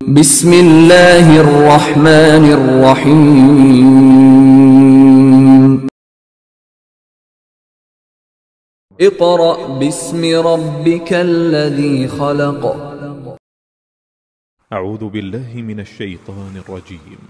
बिस्मिल्लाहिर्रहमानिर्रहीम। इक़रा बिस्मि रब्बिकल्लज़ी ख़लक़। أعوذ بالله من الشيطان الرجيم.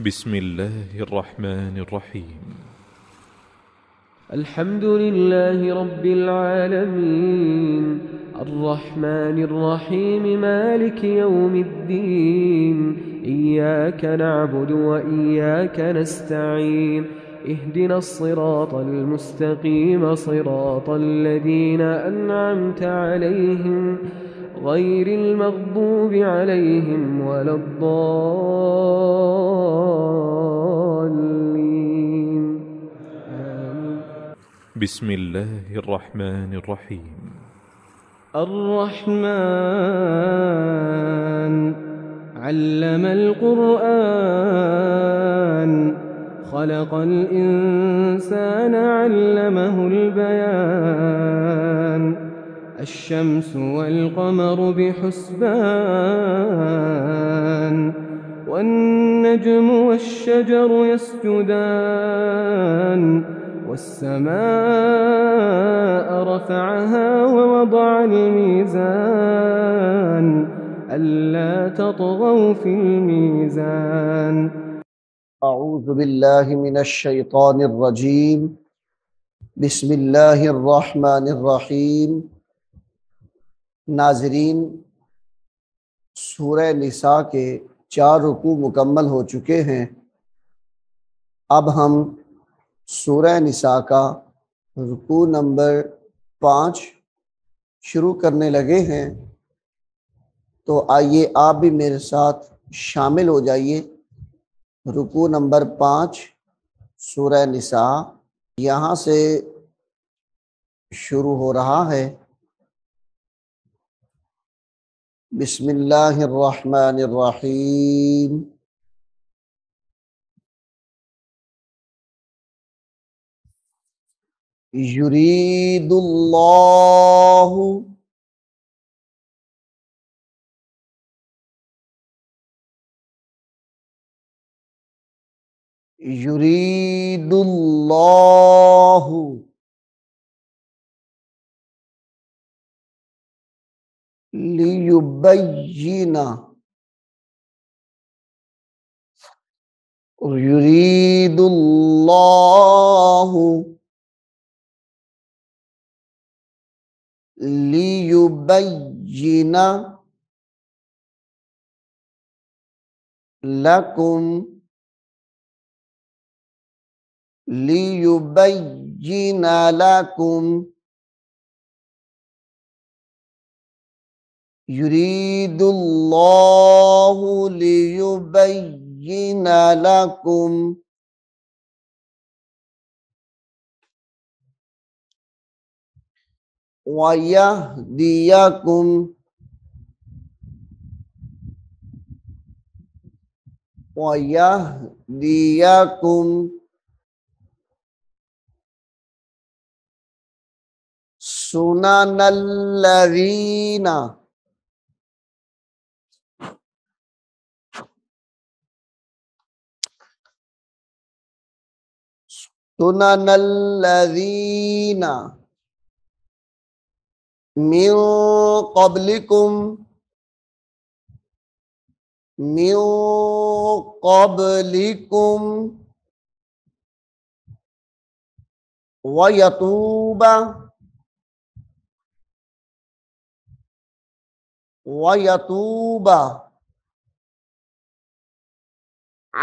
بسم الله الرحمن الرحيم. الحمد لله رب العالمين الرحمن الرحيم مالك يوم الدين. إياك نعبد وإياك نستعين. اهدنا الصراط المستقيم صراط الذين أنعمت عليهم غير المغضوب عليهم ولا الضالين. بسم الله الرحمن الرحيم. الرحمن علم القرآن خلق الإنسان علمه البيان. الشمس والقمر بحسبان والنجم والشجر يسجدان. والسماء رفعها ووضع الميزان ألا تطغوا في الميزان. أعوذ بالله من الشيطان الرجيم. بسم الله الرحمن الرحيम। नाज़रीन, सूरह निसा के 4 रुकू मुकम्मल हो चुके हैं। अब हम सूरह निसा का रुकू नंबर 5 शुरू करने लगे हैं। तो आइए आप भी मेरे साथ शामिल हो जाइए। रुकू नंबर 5 सूरह निसा यहाँ से शुरू हो रहा है। बिस्मिल्लाहिर्रहमानिर्रहीम। युरीदुल्लाहु युरीदुल्लाहु लियुबय्यिना युरीदुल्लाहु लियुबय्यिना लकुम लियुबय्यिना लकुम युरीदुल्लाहु लियुबय्यिना लकुम वयहदियकुम सुननल्लज़ीना मिन क़ब्लिकुम वयतूबा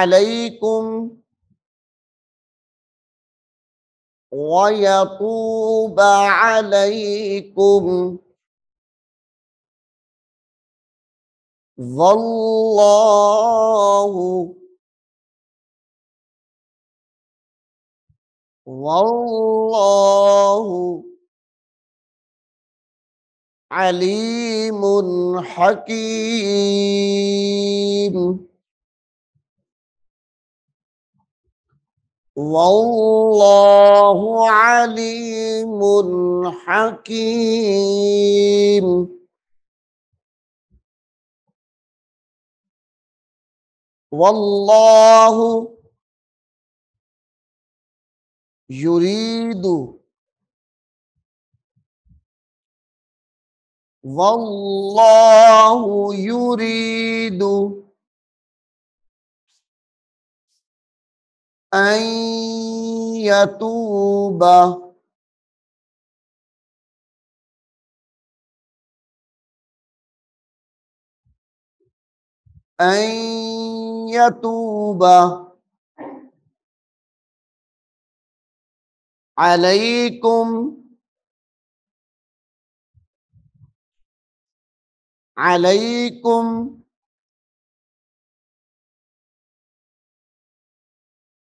अलैकुम वयतूबा अलैकुम वल्लाहु अलीमुन हकीम। वल्लाहु अलीमुन हकीम। वल्लाहु युरीदु वल्लाहु युरीदु अन यतूबा अलैकुम अलैकुम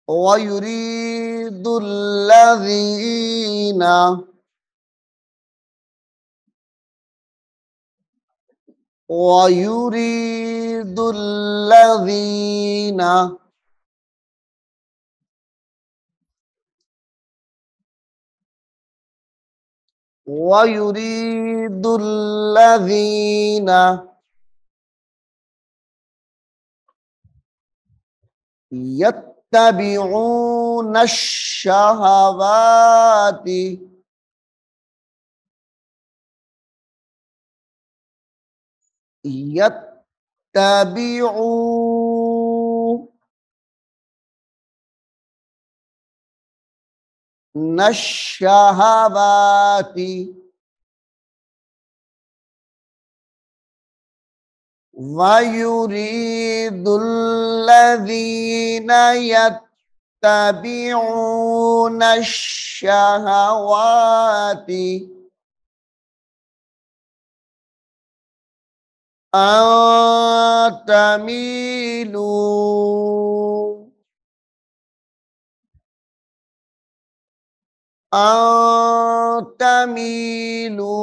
वयुरीदुल्लज़ीना वयुरीदुल्लज़ीना वयुरीदुल्लज़ीना यत्तबिऊन शहवाति यत्तबिऊन शहवाति वयुरीदुल्लज़ीना यत्तबिऊन शहवाति तमीलू तमीलू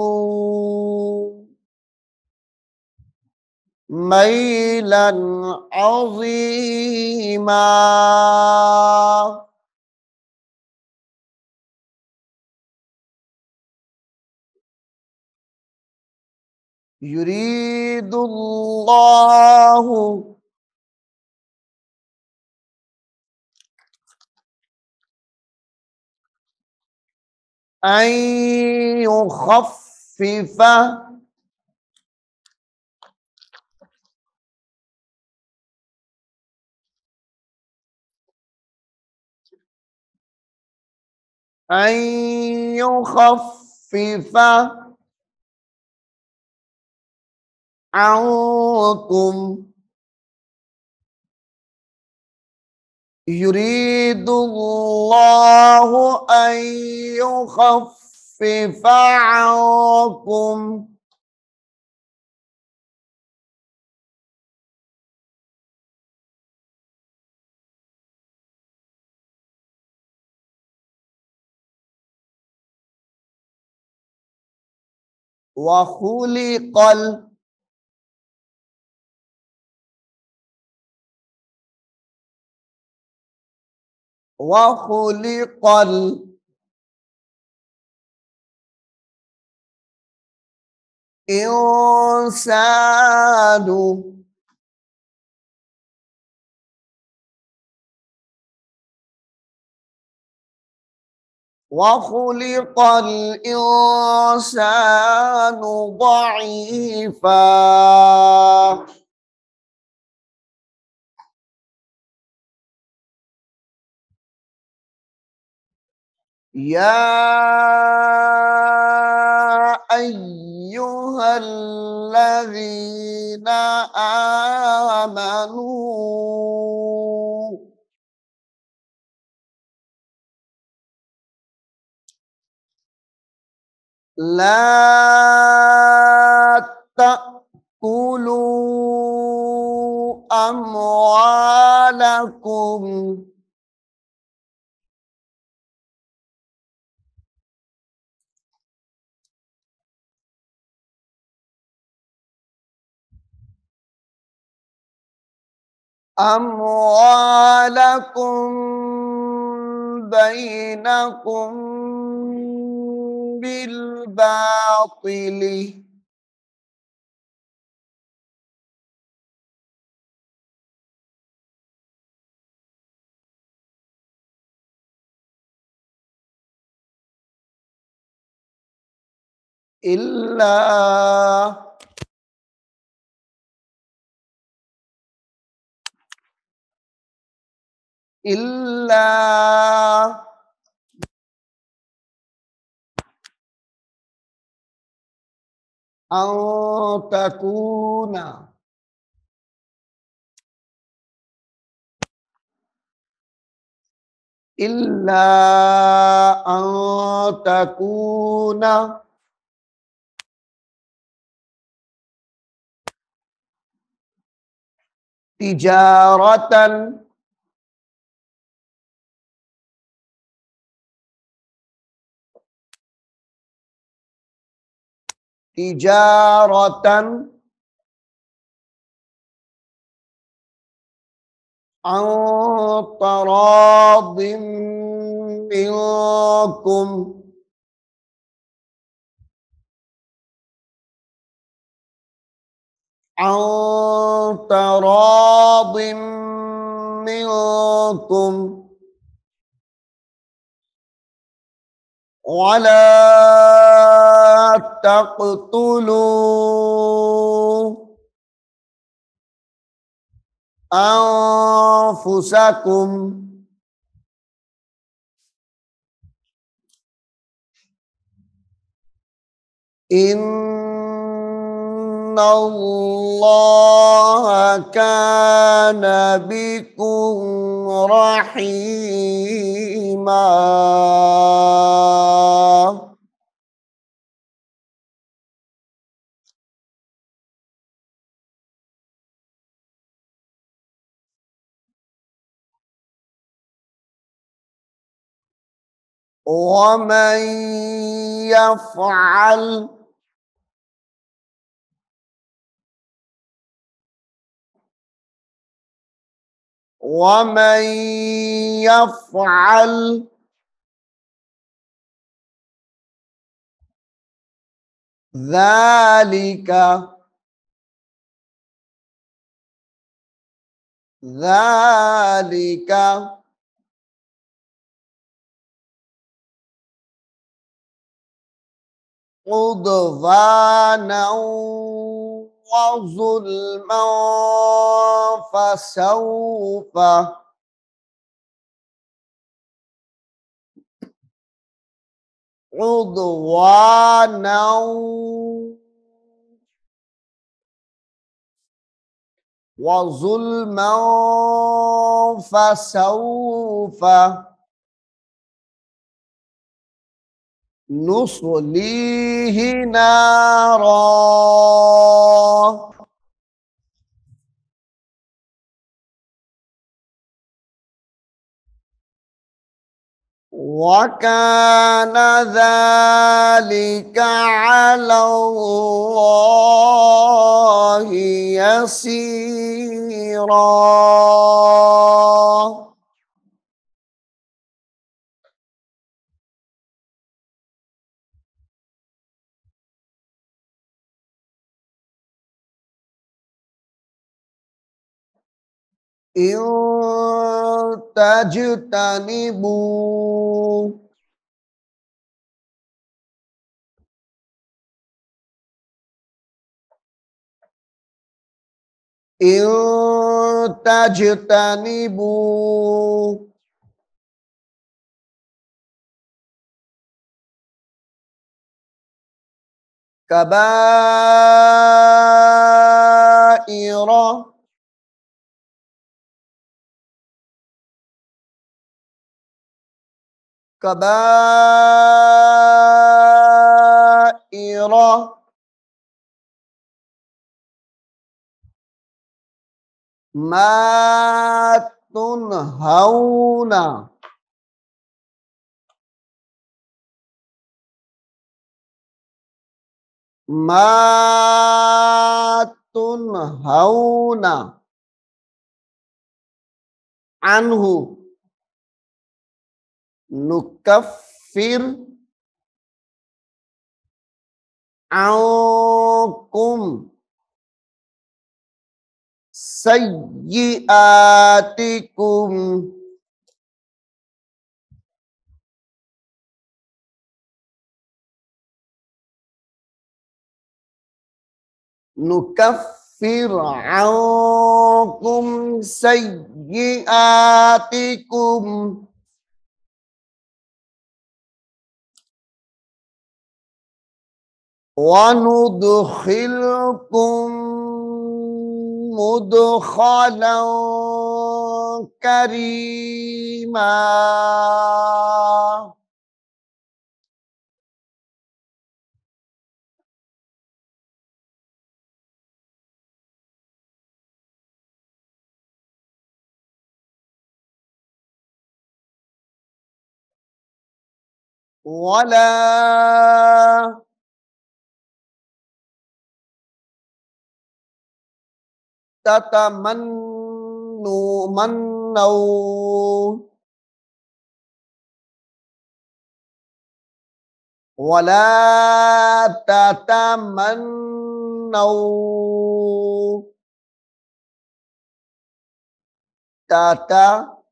मैलन अज़ीमा युरीदुल्लाहु अन युखफ्फिफा अन युखफ्फिफा अन्कुम युरीदुल्लाहु अन युखफ्फिफा अन्कुम वखुलिक़ल वखुलिक़ल इंसानु वखुलिक़ल इंसानु दईफ़ा या अय्युहल्लज़ीना आमनू ला तअकुलू अम्वालकुम अम्वालकुम बैनकुम बिलबातिली إلا أن تكون إلا أن تكون تجارة عن تراض منكم عن تراض منكم ولا تقتلوا أنفسكم إن الله كان بكم رحيما. ومن يفعل ذلك عدوانا وظلما فسوف نصليه نارا وكان ذلك على الله يسيرا. إن تجتنبوا كبائر ما تنهون عنه نكفر عنكم سيئاتكم नुकफ्फिर अन्कुम सय्यिआतिकुम व नुदखिलकुम मुदखलन करीमा। वला ततमन्नु मन्नौ वला ततमन्नौ ततमन्नौ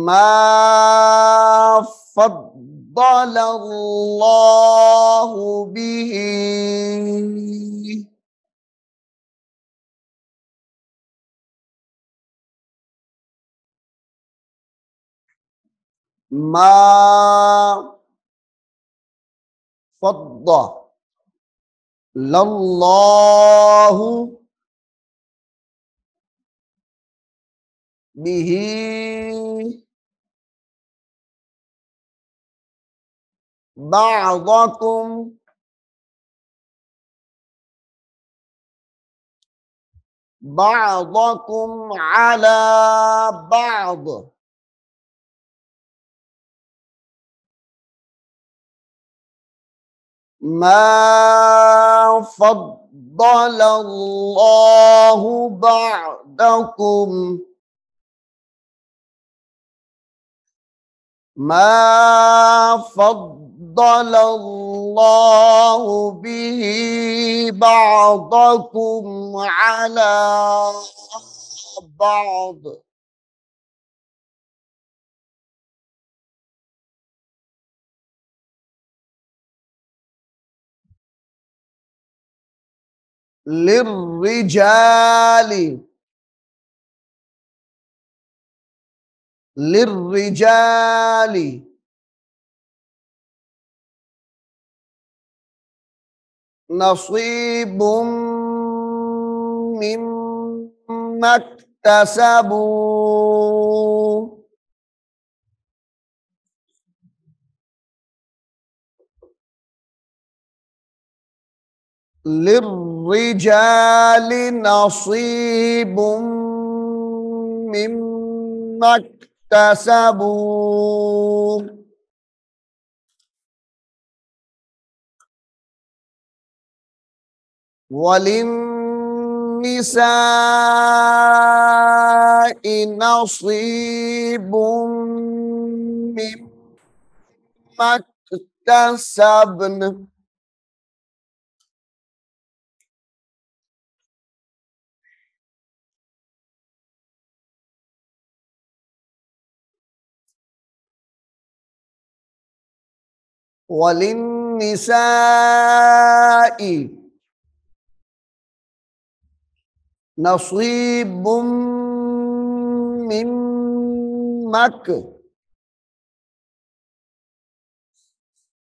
मा फद्दल अल्लाहु बिही मा फद्दल अल्लाहु बिही بعضكم على بعض ما فضل الله بعضكم ما فضل الله به بعضكم على بعض للرجال نصيب مما اكتسبوا للرجال نصيب مما اكتسبوا وللنساء نصيب مما اكتسبن وللنساء نصيب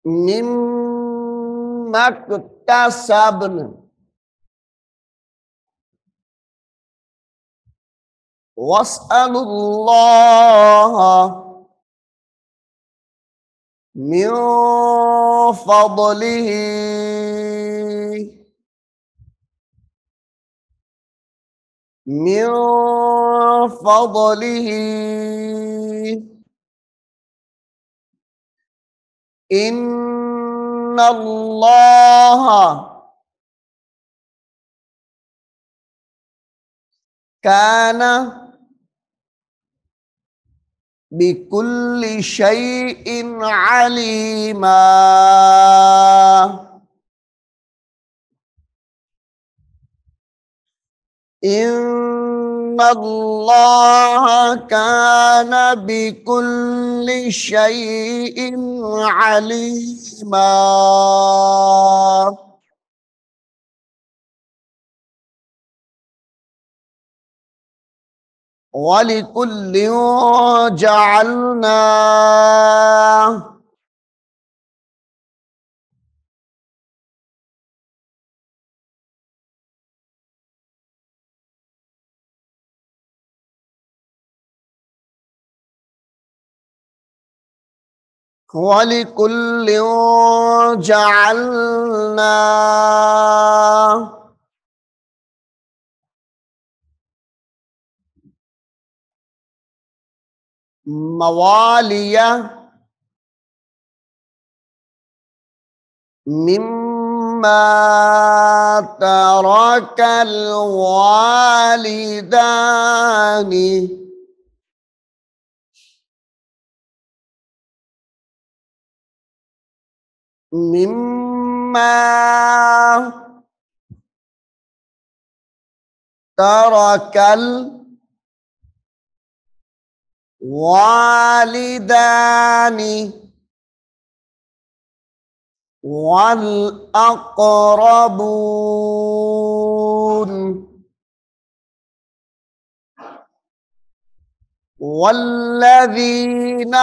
مما اكتسبن واسألوا الله من فضله إن الله كان بكل شيء عليما. إن الله كان بكل شيء عليما ولكل جعلنا مواليا مما ترك الوالدان مما ترك الوالدان والأقربون والذين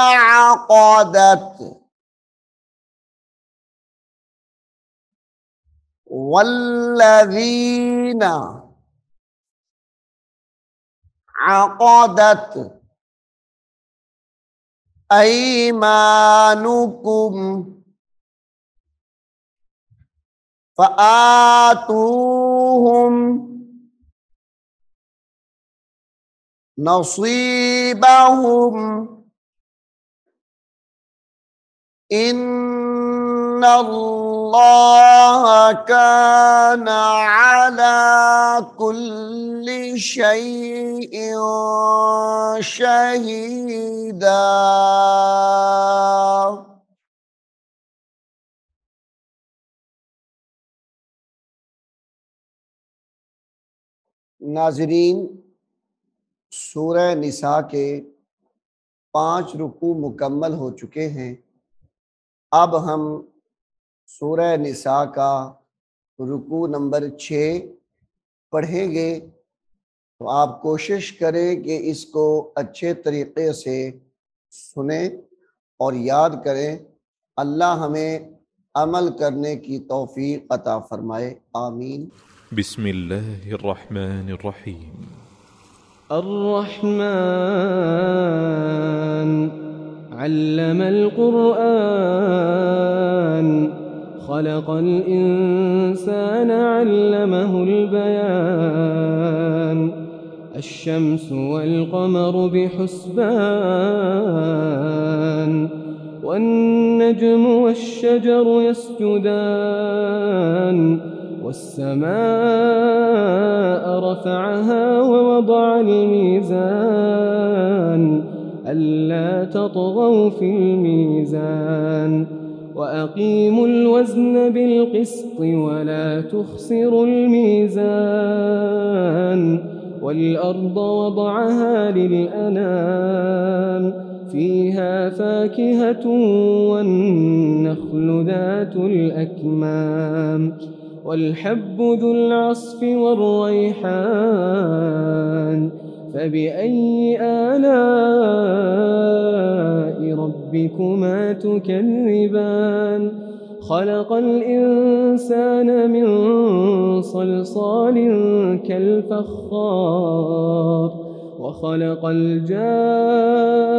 عقدت أيمانكم فآتوهم نصيبهم إن الله كان على كل شيء شهيدا. नाज़रीन, सूरह निसा के 5 रुकू मुकम्मल हो चुके हैं। अब हम सूरह निसा का रुकू नंबर 6 पढ़ेंगे, तो आप कोशिश करें कि इसको अच्छे तरीक़े से सुने और याद करें। अल्लाह हमें अमल करने की तौफीक अता फरमाए, आमीन। बिस्मिल्लाहिर्रहमानिर्रहीम। अर्रहमान अल्लमल क़ुरआन खलक़ल इंसान अल्लमहुल बयान अश्शम्सु वल क़मरु बिहुस्बान वन्नज्मु वश्शजरु यस्जुदान والسماء رفعها ووضع الميزان ألا تطغوا في الميزان وأقيموا الوزن بالقسط ولا تخسروا الميزان والأرض وضعها للأنام فيها فاكهة والنخل ذات الأكمام والحب ذو العصف والريحان فبأي آلاء ربكما تكذبان خلق الإنسان من صلصال كالفخار وخلق الجان